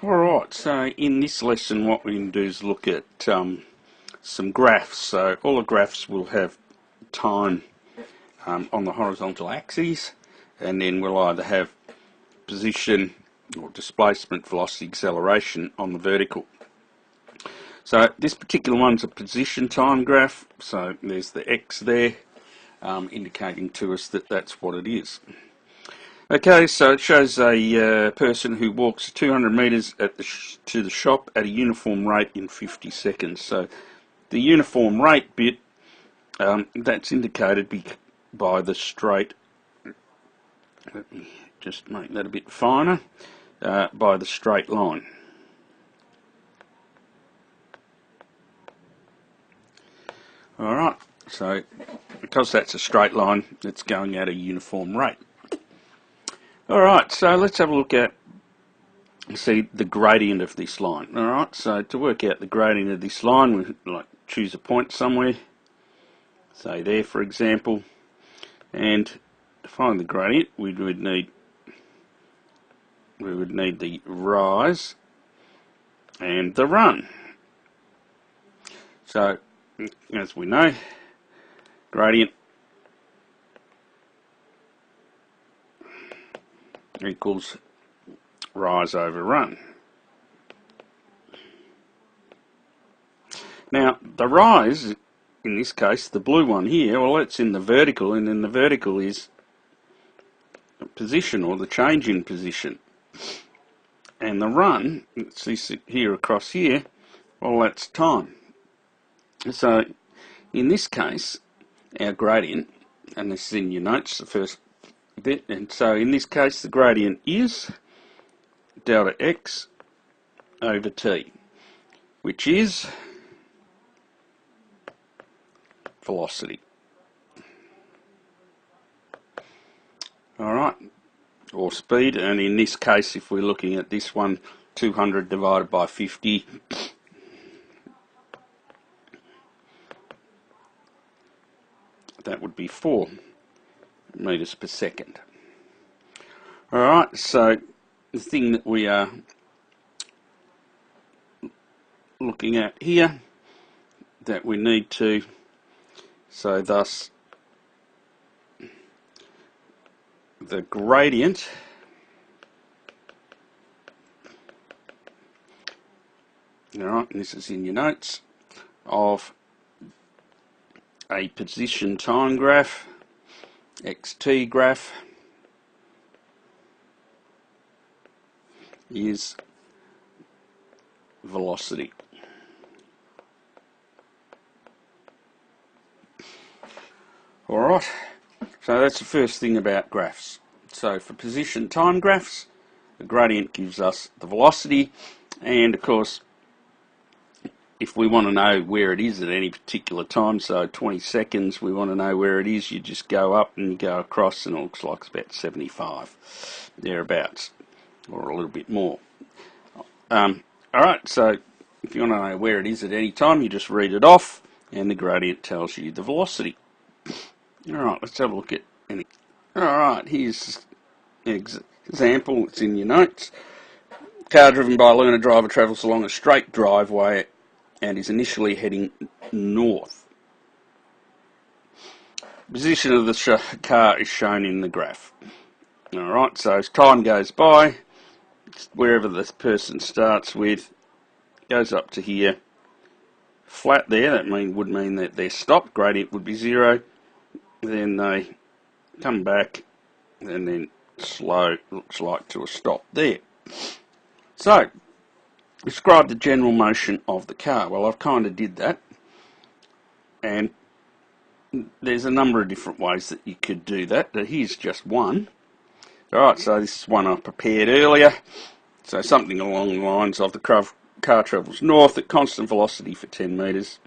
Alright, so in this lesson what we can do is look at some graphs. So all the graphs will have time on the horizontal axes, and then we'll either have position or displacement, velocity, acceleration on the vertical. So this particular one's a position time graph, so there's the X there indicating to us that that's what it is. Okay, so it shows a person who walks 200 metres to the shop at a uniform rate in 50 seconds. So the uniform rate bit, that's indicated by the straight, let me just make that a bit finer, by the straight line. Alright, so because that's a straight line, it's going at a uniform rate. Alright, so let's have a look at see the gradient of this line. Alright, so to work out the gradient of this line, we like choose a point somewhere, say there for example, and to find the gradient we would need the rise and the run. So as we know, gradient equals rise over run. Now the rise, in this case the blue one here, well it's in the vertical, and then the vertical is position or the change in position. And the run, let's see here across here, well that's time. So in this case our gradient, and this is in your notes, the first bit, and so in this case the gradient is delta x over t, which is velocity. Alright, or speed, and in this case if we're looking at this one, 200 divided by 50, that would be 4 meters per second. Alright, so the thing that we are looking at here that we need to, so thus the gradient alright, and this is in your notes, of a position time graph, xt graph, is velocity. Alright, so that's the first thing about graphs. So for position time graphs, the gradient gives us the velocity, and of course if we want to know where it is at any particular time, so 20 seconds, we want to know where it is, you just go up and you go across and it looks like it's about 75, thereabouts, or a little bit more. Alright, so if you want to know where it is at any time, you just read it off and the gradient tells you the velocity. Alright, let's have a look at any. Alright, here's an example, it's in your notes. Car driven by a learner driver travels along a straight driveway and is initially heading north. Position of the car is shown in the graph. Alright, so as time goes by, wherever this person starts with, goes up to here, flat there, that would mean that they're stopped, gradient would be 0, then they come back, and then slow, looks like to a stop there. So, describe the general motion of the car. Well, I've kind of did that, and there's a number of different ways that you could do that, but here's just one. Alright, so this is one I prepared earlier. So something along the lines of the car travels north at constant velocity for 10 metres,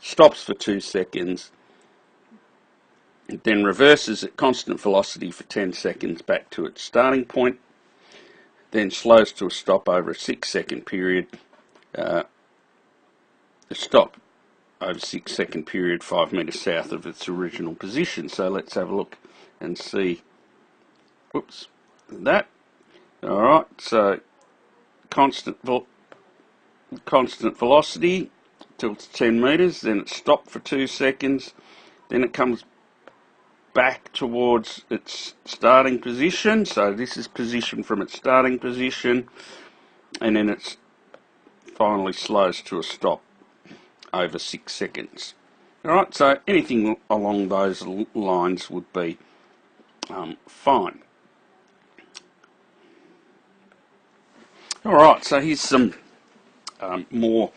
stops for 2 seconds, it then reverses at constant velocity for 10 seconds back to its starting point, then slows to a stop over a 6-second period. The stop over 6-second period 5 metres south of its original position. So let's have a look and see. Whoops, that. Alright, so constant velocity till it's 10 metres, then it stopped for 2 seconds, then it comes back towards its starting position, so this is position from its starting position, and then it finally slows to a stop over 6 seconds. Alright, so anything along those lines would be fine. Alright, so here's some more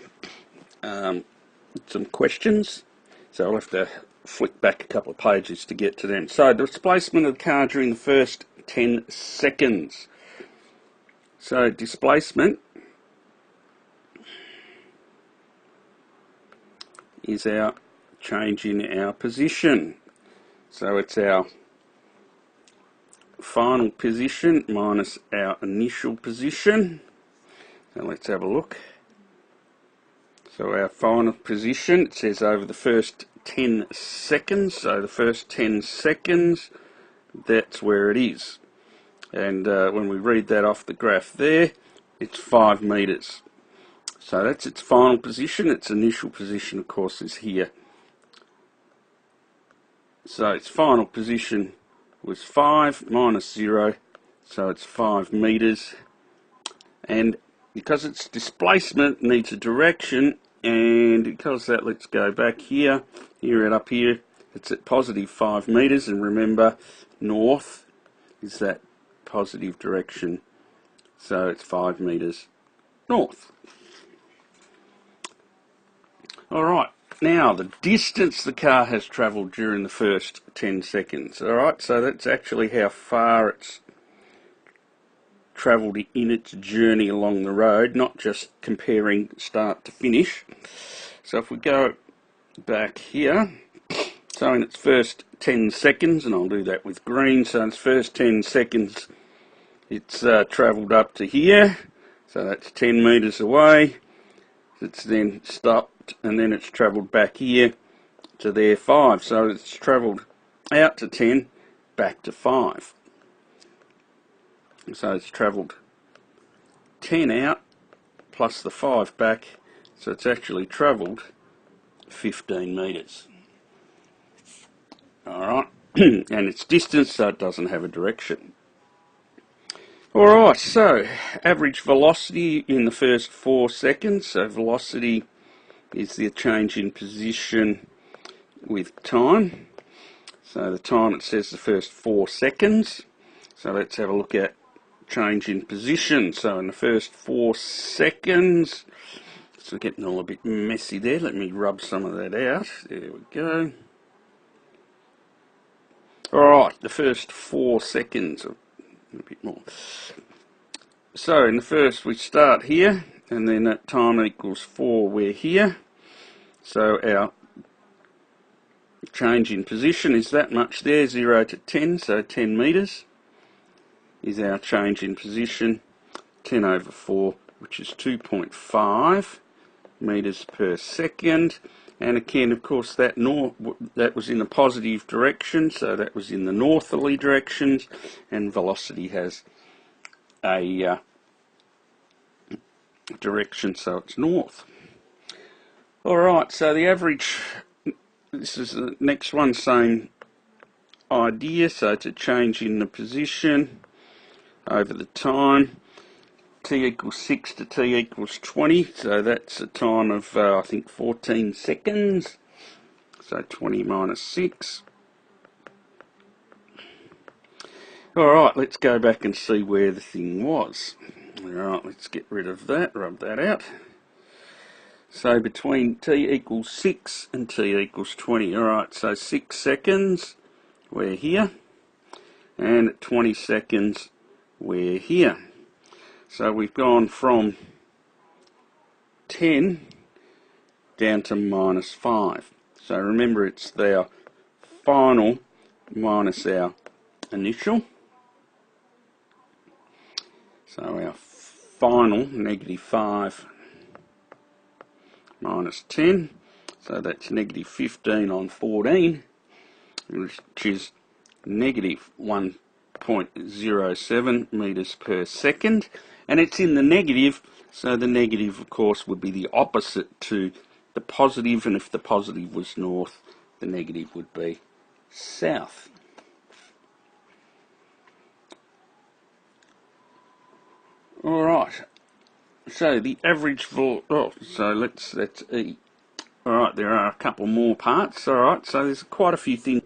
some questions. So I'll have to flick back a couple of pages to get to them. So the displacement of the car during the first 10 seconds. So displacement is our change in our position. So it's our final position minus our initial position. So let's have a look. So our final position, it says over the first 10 seconds. So the first 10 seconds, that's where it is. And when we read that off the graph there, it's 5 metres. So that's its final position. Its initial position, of course, is here. So its final position was 5 minus 0, so it's 5 metres. And because its displacement needs a direction, and because that, let's go back here, and up here, it's at positive 5 metres, and remember, north is that positive direction, so it's 5 metres north. Alright, now the distance the car has travelled during the first 10 seconds. Alright, so that's actually how far it's travelled in its journey along the road, not just comparing start to finish. So if we go back here, so in its first 10 seconds, and I'll do that with green, so in its first 10 seconds it's travelled up to here, so that's 10 metres away. It's then stopped, and then it's travelled back here to there 5, so it's travelled out to 10, back to 5. So it's travelled 10 out plus the 5 back, so it's actually travelled 15 metres. Alright, and its distance, so it doesn't have a direction. Alright, so average velocity in the first 4 seconds. So velocity is the change in position with time. So the time, it says the first 4 seconds. So let's have a look at change in position. So in the first 4 seconds, it's getting all a bit messy there. Let me rub some of that out. There we go. Alright, the first 4 seconds, a bit more. So in the first, we start here, and then at time equals 4, we're here. So our change in position is that much there, 0 to 10, so 10 metres is our change in position. 10 over 4, which is 2.5 metres per second. And again, of course, that was in the positive direction, so that was in the northerly directions, and velocity has a direction, so it's north. Alright, so the average, this is the next one, same idea, so it's a change in the position over the time. T equals 6 to T equals 20, so that's a time of, I think, 14 seconds. So 20 minus 6. Alright, let's go back and see where the thing was. Alright, let's get rid of that, rub that out. So between T equals 6 and T equals 20. Alright, so 6 seconds, we're here. And at 20 seconds, we're here. So we've gone from 10 down to minus 5. So remember, it's our final minus our initial. So our final, negative 5 minus 10. So that's negative 15 on 14, which is negative 1.07 metres per second. and it's in the negative, so the negative, of course, would be the opposite to the positive, and if the positive was north, the negative would be south. All right. So the average that's E. All right, there are a couple more parts. All right, so there's quite a few things.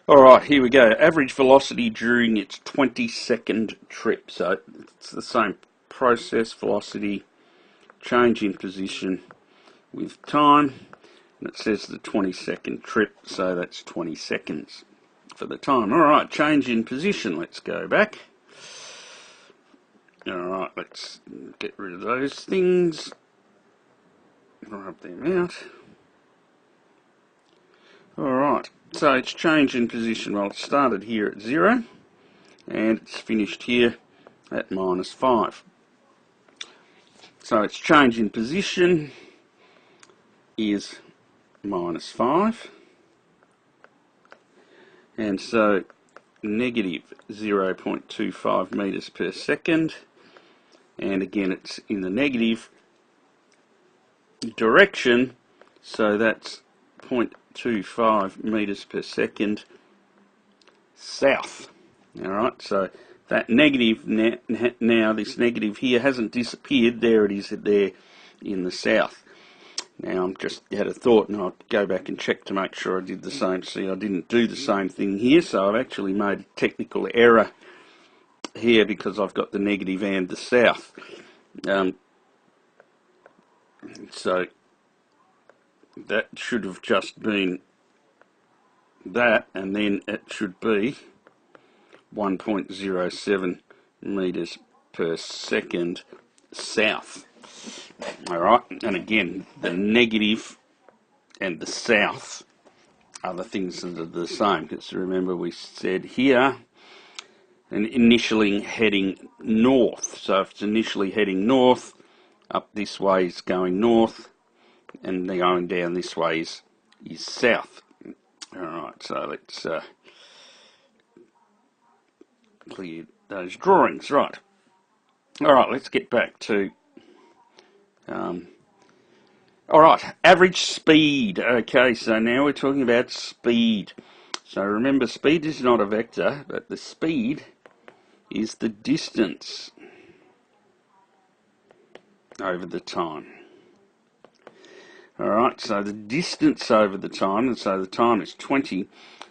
All right, here we go. Average velocity during its 20-second trip. So it's the same process, velocity, change in position with time. And it says the 20-second trip, so that's 20 seconds for the time. All right, change in position. Let's go back. All right, let's get rid of those things. Rub them out. Alright, so it's change in position. Well, it started here at 0 and it's finished here at -5. So its change in position is -5, and so negative 0.25 metres per second, and again it's in the negative direction, so that's 0.25 metres per second south. Alright, so that negative now, this negative here hasn't disappeared. There it is, there in the south. Now I'm just had a thought, and I'll go back and check to make sure I did the same. See, I didn't do the same thing here, so I've actually made a technical error here because I've got the negative and the south. So that should have just been that, and then it should be 1.07 metres per second south. Alright, and again, the negative and the south are the things that are the same, because remember we said here, and initially heading north. So if it's initially heading north, up this way is going north, and going down this way is south. Alright, so let's clear those drawings. Right. Alright, let's get back to alright, average speed. Okay, so now we're talking about speed. So remember, speed is not a vector, but the speed is the distance over the time. Alright, so the distance over the time, and so the time is 20.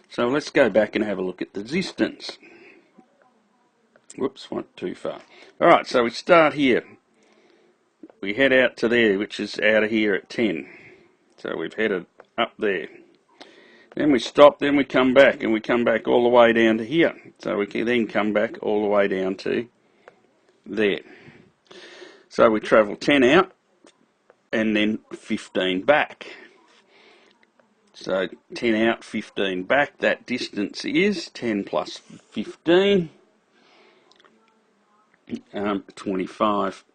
So let's go back and have a look at the distance. Whoops, went too far. Alright, so we start here. We head out to there, which is out of here at 10. So we've headed up there. Then we stop, then we come back, and we come back all the way down to here. So we can then come back all the way down to there. So we travel 10 out, and then 15 back. So 10 out, 15 back, that distance is 10 plus 15, 25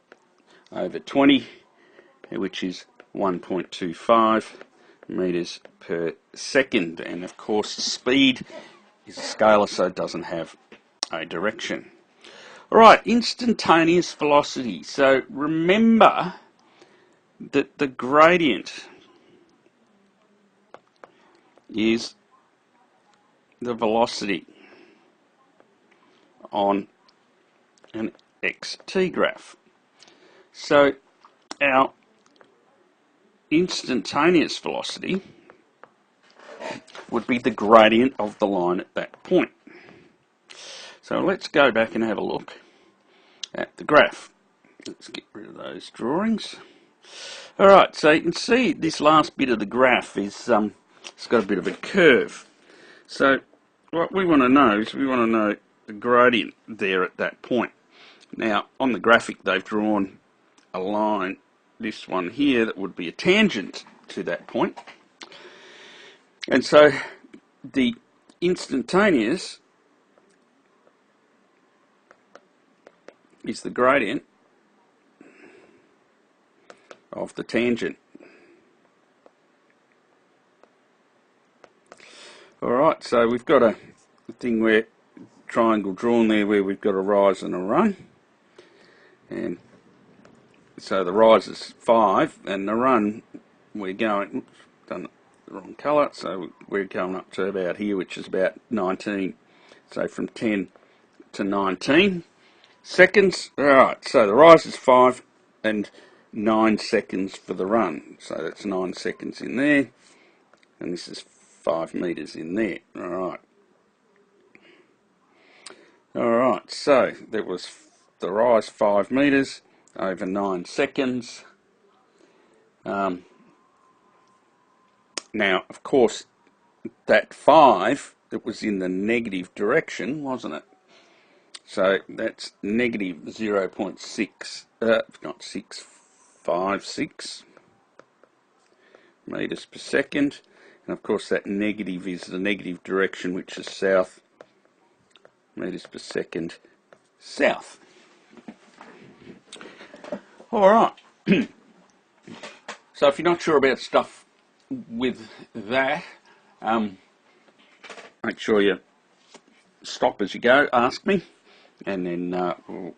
over 20, which is 1.25 metres per second. And of course speed is a scalar, so it doesn't have a direction. Alright, instantaneous velocity. So remember that the gradient is the velocity on an xt graph. So our instantaneous velocity would be the gradient of the line at that point. So let's go back and have a look at the graph. Let's get rid of those drawings. Alright, so you can see this last bit of the graph is it's got a bit of a curve. So what we want to know is we want to know the gradient there at that point. Now on the graphic they've drawn a line, this one here, that would be a tangent to that point. And so the instantaneous is the gradient of the tangent. Alright, so we've got a thing where triangle drawn there where we've got a rise and a run. And so the rise is 5, and the run, we're going, oops, done the wrong colour, so we're going up to about here, which is about 19. So from 10 to 19 seconds. Alright, so the rise is 5 and 9 seconds for the run. So that's 9 seconds in there, and this is 5 metres in there. Alright, so that was the rise 5 metres over 9 seconds. Now, of course, that 5, it was in the negative direction, wasn't it? So that's negative 0.6, not 656 metres per second. And of course that negative is the negative direction, which is south, metres per second south. Alright, so if you're not sure about stuff with that, make sure you stop as you go, ask me, and then we'll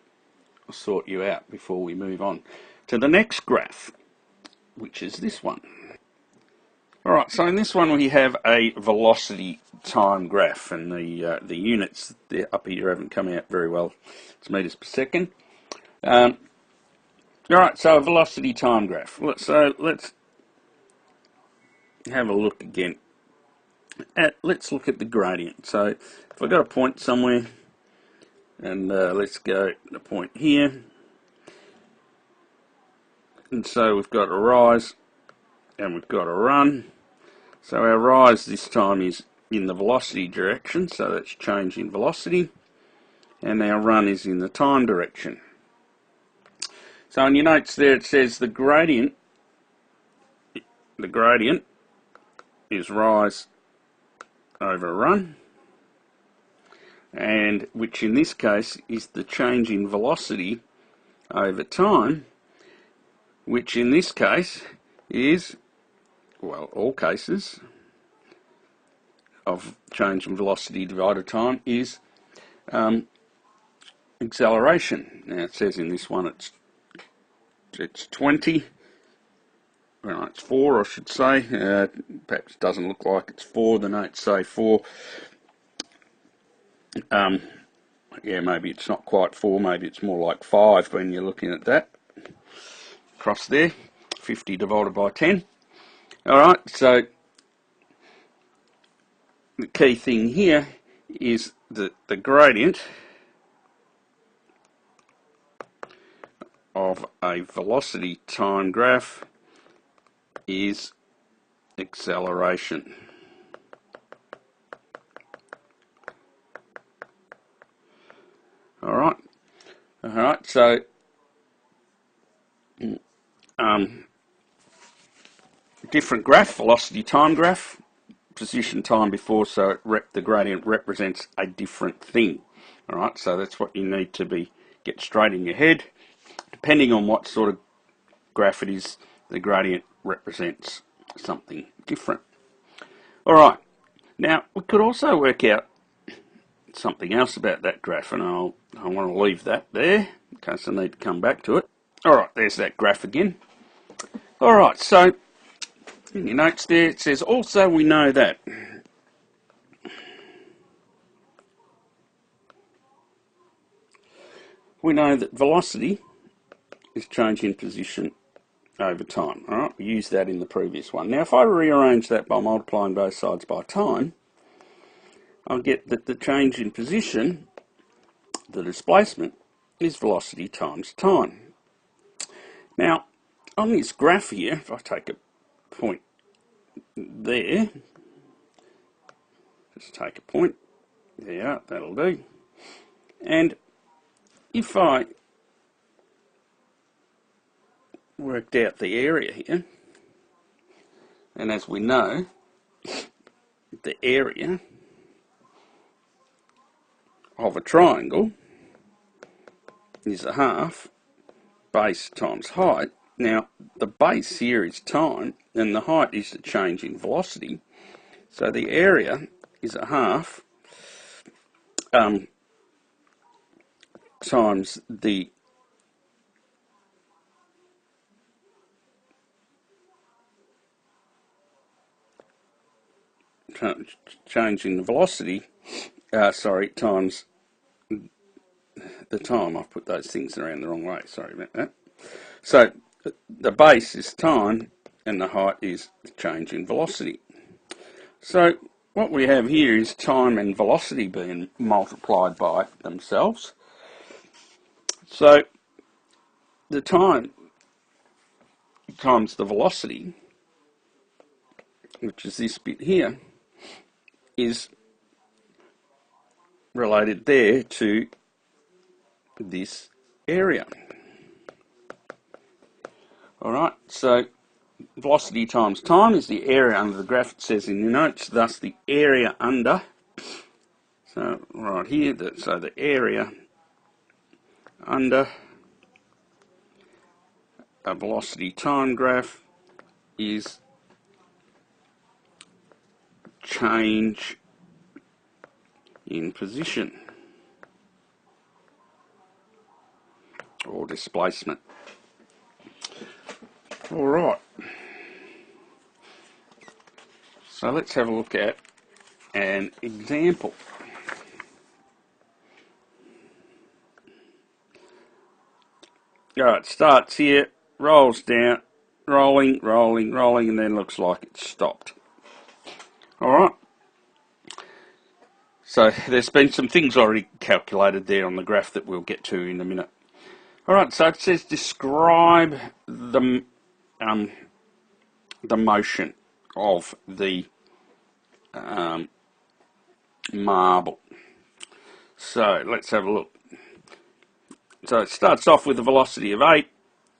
sort you out before we move on to the next graph, which is this one. Alright, so in this one we have a velocity time graph, and the units up here haven't come out very well. It's metres per second. Alright, so a velocity time graph. So let's have a look again. Let's look at the gradient. So if I've got a point somewhere, and let's go to the point here. And so we've got a rise, and we've got a run. So our rise this time is in the velocity direction, so that's change in velocity, and our run is in the time direction. So in your notes there it says the gradient is rise over run, and which in this case is the change in velocity over time, which in this case is, well, all cases of change in velocity divided time is acceleration. Now it says in this one it's 20. Well, it's 4, I should say. Perhaps it doesn't look like it's 4. The notes say 4. Yeah, maybe it's not quite 4. Maybe it's more like 5 when you're looking at that. Across there, 50 divided by 10. Alright, so the key thing here is that the gradient of a velocity time graph is acceleration. Alright, so different graph, velocity time graph, position time before, so the gradient represents a different thing. Alright, so that's what you need to get straight in your head. Depending on what sort of graph it is, the gradient represents something different. Alright, now we could also work out something else about that graph, and I want to leave that there in case I need to come back to it. Alright, there's that graph again. Alright, so in your notes there it says also we know that velocity is change in position over time. Alright, we used that in the previous one. Now if I rearrange that by multiplying both sides by time, I'll get that the change in position, the displacement, is velocity times time. Now, on this graph here, if I take a point there, just take a point, there, that'll do. And if I worked out the area here, and as we know, the area of a triangle is a half base times height. Now, the base here is time, and the height is the change in velocity. So the area is a half times the change in the velocity, times the time. I've put those things around the wrong way, sorry about that. So the base is time and the height is the change in velocity. So what we have here is time and velocity being multiplied by themselves. So the time times the velocity, which is this bit here, is related there to this area. Alright, so velocity times time is the area under the graph, it says in the notes, thus the area under, so right here, so the area under a velocity time graph is change in position or displacement. Alright, so let's have a look at an example. Alright, starts here, rolls down, rolling, and then looks like it's stopped. Alright, so there's been some things already calculated there on the graph that we'll get to in a minute. Alright, so it says describe the motion of the marble. So let's have a look. So it starts off with a velocity of 8,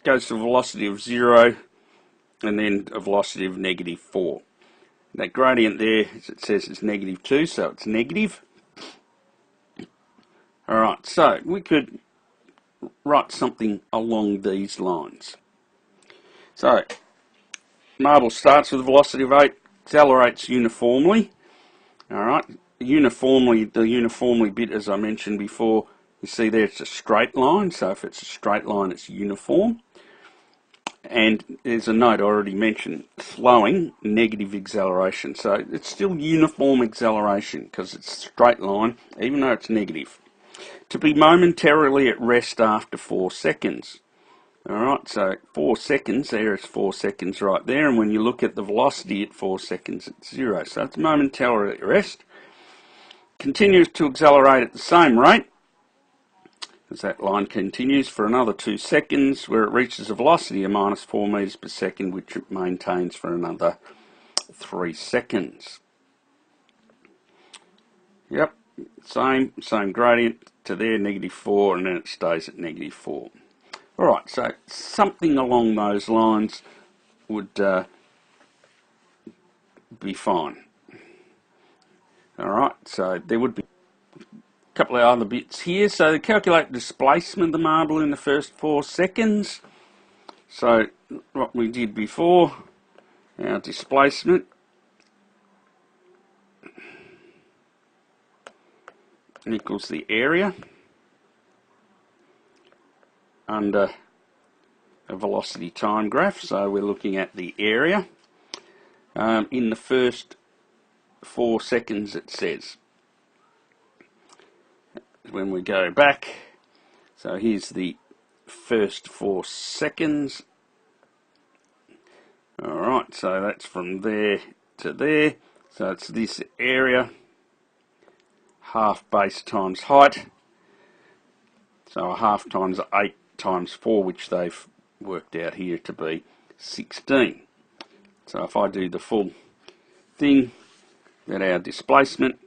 goes to a velocity of 0, and then a velocity of -4. That gradient there, as it says, is -2, so it's negative. Alright, so we could write something along these lines. So, marble starts with a velocity of 8, accelerates uniformly. Alright, the uniformly bit, as I mentioned before, you see there it's a straight line, so if it's a straight line it's uniform. And there's a note I already mentioned, slowing, negative acceleration. So it's still uniform acceleration because it's a straight line, even though it's negative. To be momentarily at rest after 4 seconds. Alright, so 4 seconds, there is 4 seconds right there, and when you look at the velocity at 4 seconds, it's 0. So it's momentarily at rest. Continues to accelerate at the same rate, as that line continues for another 2 seconds, where it reaches a velocity of -4 meters per second, which it maintains for another 3 seconds. Yep, same gradient to there, -4, and then it stays at -4. Alright, so something along those lines would be fine. Alright, so there would be a couple of other bits here. So to calculate displacement of the marble in the first 4 seconds. So what we did before, our displacement equals the area under a velocity time graph. So we're looking at the area in the first 4 seconds, it says. When we go back, so here's the first 4 seconds. Alright, so that's from there to there. So it's this area, half base times height. So a half times 8 times 4, which they've worked out here to be 16. So if I do the full thing, then our displacement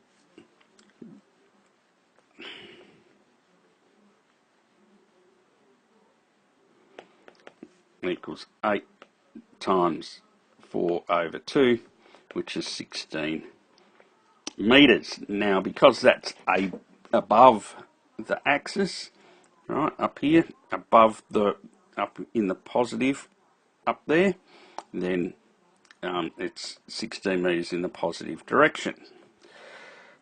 equals 8 times 4 over 2, which is 16 meters. Now, because that's above the axis, right up here, up in the positive, up there, then it's 16 meters in the positive direction.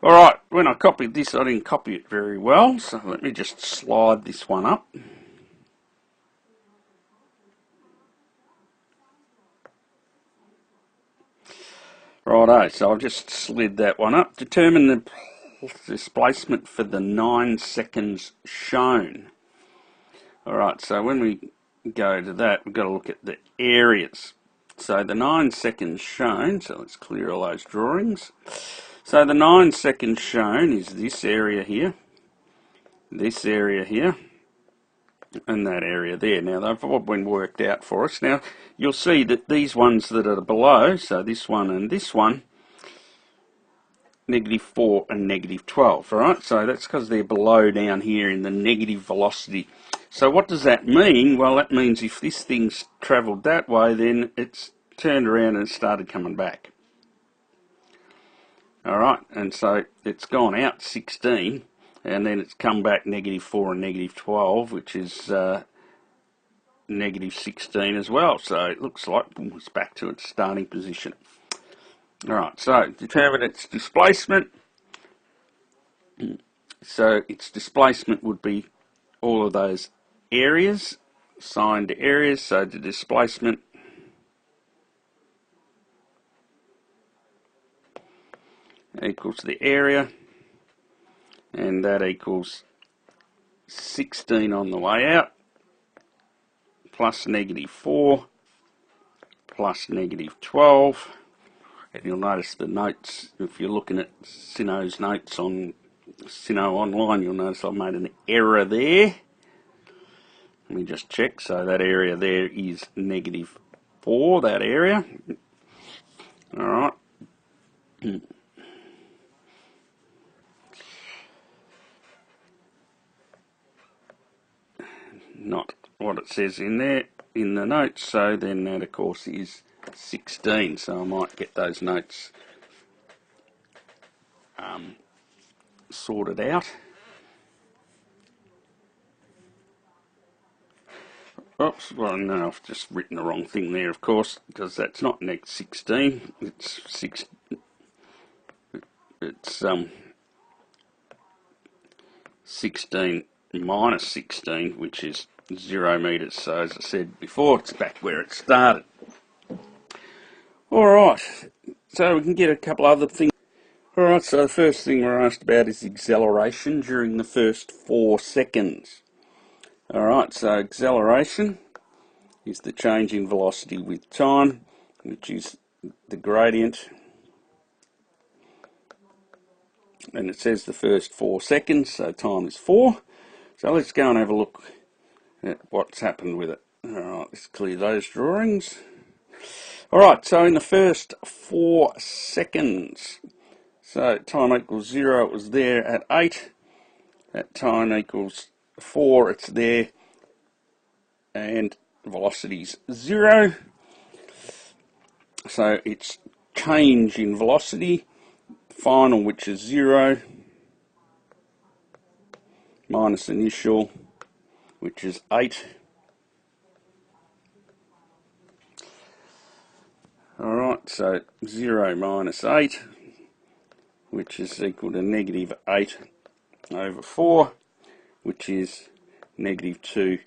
Alright, when I copied this, I didn't copy it very well, so let me just slide this one up. Righto, so I've just slid that one up. Determine the displacement for the 9 seconds shown. Alright, so when we go to that, we've got to look at the areas. So the 9 seconds shown, so let's clear all those drawings. So the 9 seconds shown is this area here, and that area there. Now they've all been worked out for us. Now you'll see that these ones that are below, so this one and this one, -4 and -12, alright? So that's because they're below down here in the negative velocity. So what does that mean? Well, that means if this thing's travelled that way, then it's turned around and started coming back. Alright, and so it's gone out 16, and then it's come back -4 and -12, which is -16 as well. So it looks like it's back to its starting position. Alright, so determine its displacement. So its displacement would be all of those areas, assigned areas. So the displacement equals the area, and that equals 16 on the way out, plus -4, plus -12. And you'll notice the notes, if you're looking at Sino's notes on Sino Online, you'll notice I've made an error there. Let me just check. So that area there is -4, that area. Alright. Not what it says in there, in the notes. So then that, of course, is 16. So I might get those notes sorted out. Oops, well no, I've just written the wrong thing there, of course, because that's not -16. It's 16 minus 16, which is 0 metres. So as I said before, it's back where it started. Alright, so we can get a couple other things. Alright, so the first thing we're asked about is acceleration during the first 4 seconds. Alright, so acceleration is the change in velocity with time, which is the gradient. And it says the first 4 seconds, so time is 4. So let's go and have a look at what's happened with it. Alright, let's clear those drawings. Alright, so in the first 4 seconds, so time equals 0, it was there at 8. At time equals 4, it's there, and velocity's 0. So it's change in velocity, final, which is 0, minus initial, which is 8. Alright, so 0 minus 8, which is equal to -8 over 4, which is -2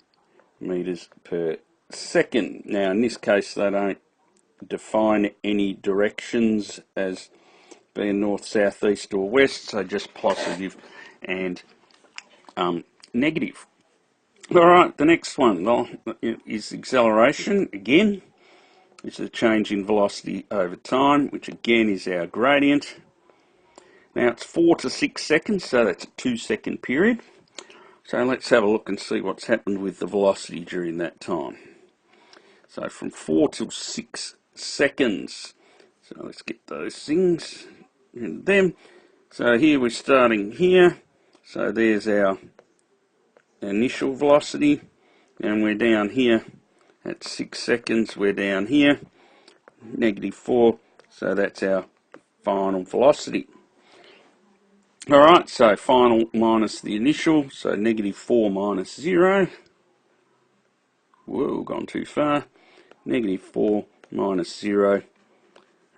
metres per second. Now in this case they don't define any directions as being north, south, east or west, so just positive and negative. Alright, the next one is acceleration. Again, it's a change in velocity over time, which again is our gradient. Now it's 4 to 6 seconds, so that's a 2-second period. So let's have a look and see what's happened with the velocity during that time. So from 4 to 6 seconds. So let's get those things in them. So here we're starting here. So there's our initial velocity, and we're down here at 6 seconds. We're down here, -4. So that's our final velocity. Alright, so final minus the initial, so -4 minus 0. Whoa, gone too far. -4 minus 0.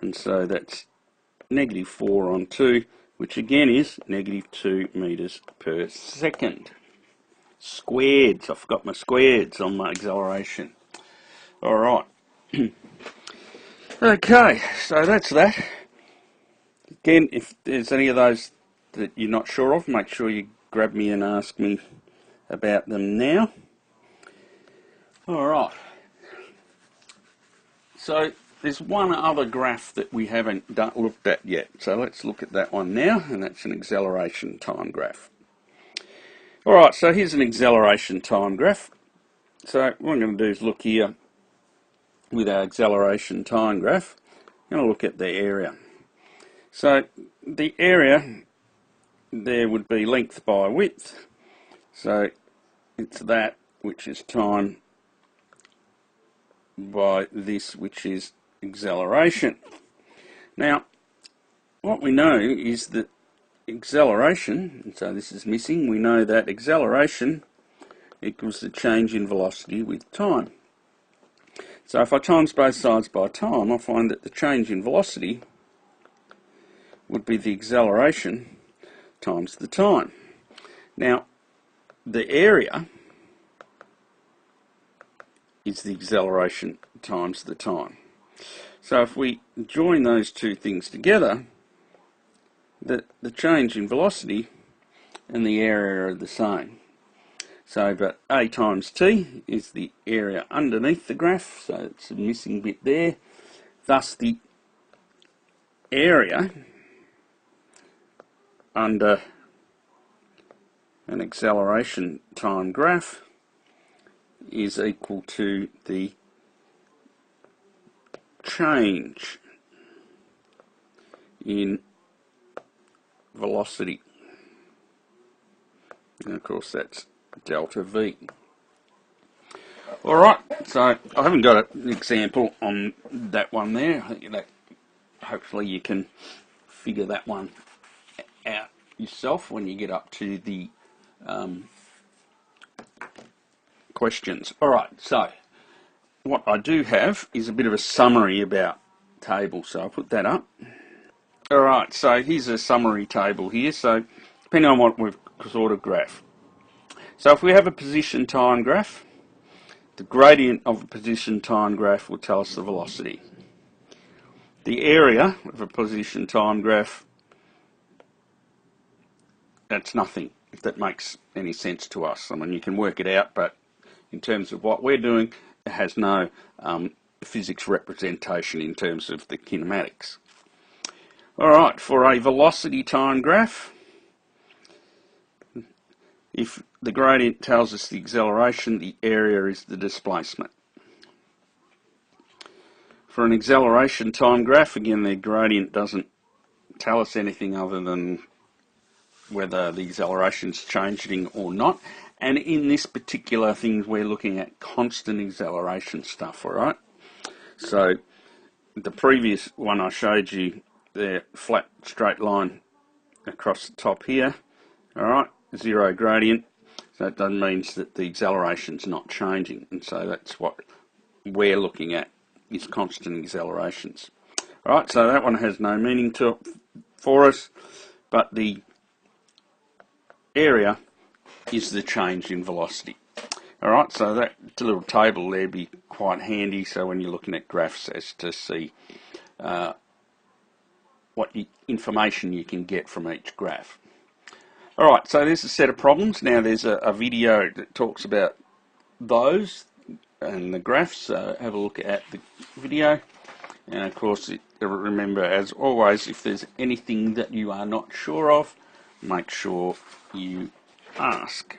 And so that's -4 on 2, which again is -2 metres per second. Squareds, I forgot my squareds on my acceleration. Alright. Okay, so that's that. Again, if there's any of those that you're not sure of, make sure you grab me and ask me about them now. Alright, so there's one other graph that we haven't looked at yet, so let's look at that one now, and that's an acceleration time graph. Alright, so here's an acceleration time graph. So what I'm going to do is look here with our acceleration time graph. I'm going to look at the area. So the area there would be length by width. So it's that which is time by this which is acceleration. Now what we know is that acceleration, so this is missing, we know that acceleration equals the change in velocity with time. So if I times both sides by time, I find that the change in velocity would be the acceleration times the time. Now, the area is the acceleration times the time. So if we join those two things together, the change in velocity and the area are the same. So, but A times T is the area underneath the graph, so it's a missing bit there. Thus, the area under an acceleration time graph is equal to the change in velocity. And of course, that's delta V. Alright, so I haven't got an example on that one there. I think that hopefully you can figure that one out yourself when you get up to the questions. Alright, so what I do have is a bit of a summary about tables, so I'll put that up. Alright, so here's a summary table here, so depending on what we've sort of graph. So if we have a position time graph, the gradient of a position time graph will tell us the velocity. The area of a position time graph, that's nothing, if that makes any sense to us. I mean, you can work it out, but in terms of what we're doing, it has no physics representation in terms of the kinematics. Alright, for a velocity time graph, if the gradient tells us the acceleration, the area is the displacement. For an acceleration time graph, again, the gradient doesn't tell us anything other than whether the acceleration's changing or not. And in this particular thing, we're looking at constant acceleration stuff, alright? So the previous one I showed you, the flat straight line across the top here, alright, zero gradient. So that means that the acceleration's not changing, and so that's what we're looking at, is constant accelerations. Alright, so that one has no meaning for us, but the area is the change in velocity. Alright, so that little table there be quite handy, so when you're looking at graphs as to see what information you can get from each graph. Alright, so there's a set of problems. Now there's a video that talks about those and the graphs, so have a look at the video. And of course, remember, as always, if there's anything that you are not sure of, make sure you ask.